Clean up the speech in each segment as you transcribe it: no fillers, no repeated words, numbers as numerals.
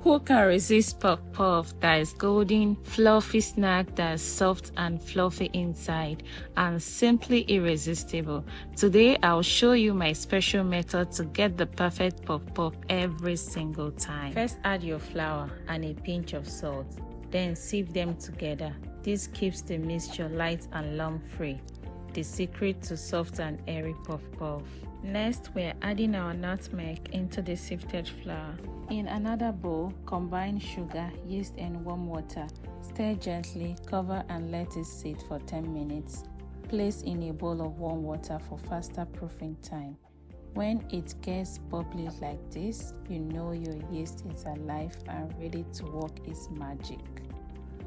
Who can resist puff puff that is golden, fluffy snack that is soft and fluffy inside and simply irresistible? Today I'll show you my special method to get the perfect puff puff every single time. First, add your flour and a pinch of salt, then sieve them together. This keeps the mixture light and lump free, the secret to soft and airy puff puff. Next, we're adding our nutmeg into the sifted flour. In another bowl, combine sugar, yeast and warm water. Stir gently, cover and let it sit for 10 minutes. Place in a bowl of warm water for faster proofing time. When it gets bubbly like this, you know your yeast is alive and ready to work its magic.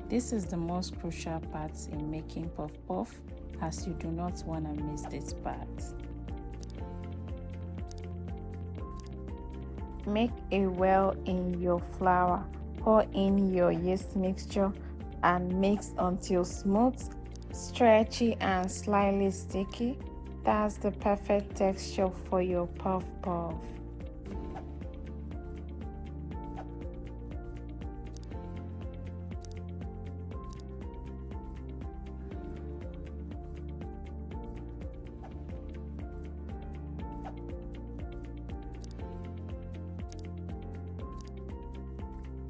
This is the most crucial part in making puff puff, as you do not want to miss this part. Make a well in your flour, pour in your yeast mixture and mix until smooth, stretchy and slightly sticky. That's the perfect texture for your puff puff.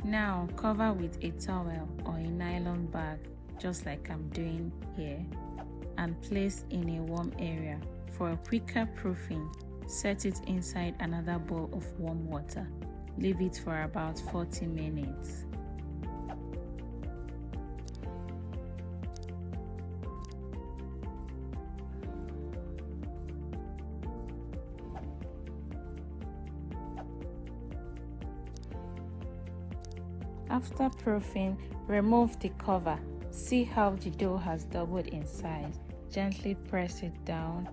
Now cover with a towel or a nylon bag, just like I'm doing here, and place in a warm area. For a quicker proofing, set it inside another bowl of warm water. Leave it for about 40 minutes. After proofing, remove the cover. See how the dough has doubled in size. Gently press it down.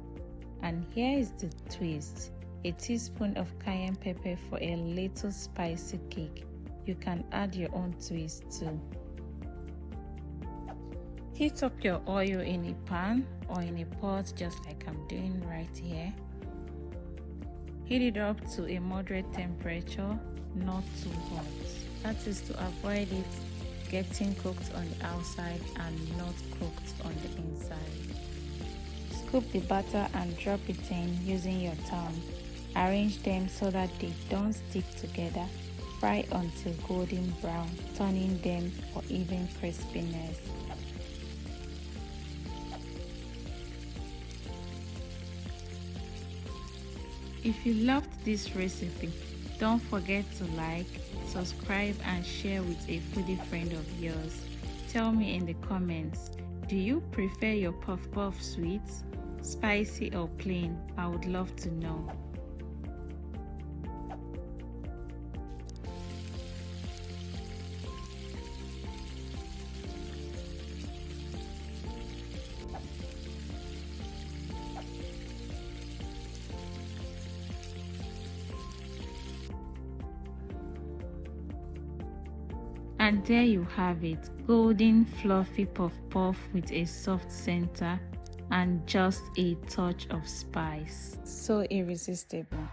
And here is the twist. A teaspoon of cayenne pepper for a little spicy kick. You can add your own twist too. Heat up your oil in a pan or in a pot, just like I'm doing right here. Heat it up to a moderate temperature, not too hot. That is to avoid it getting cooked on the outside and not cooked on the inside. Scoop the batter and drop it in using your tongue. Arrange them so that they don't stick together. Fry until golden brown, turning them for even crispiness. If you loved this recipe, don't forget to like, subscribe and share with a foodie friend of yours. Tell me in the comments, do you prefer your puff puff sweet, spicy or plain? I would love to know. And there you have it, golden fluffy puff puff with a soft center and just a touch of spice. So irresistible.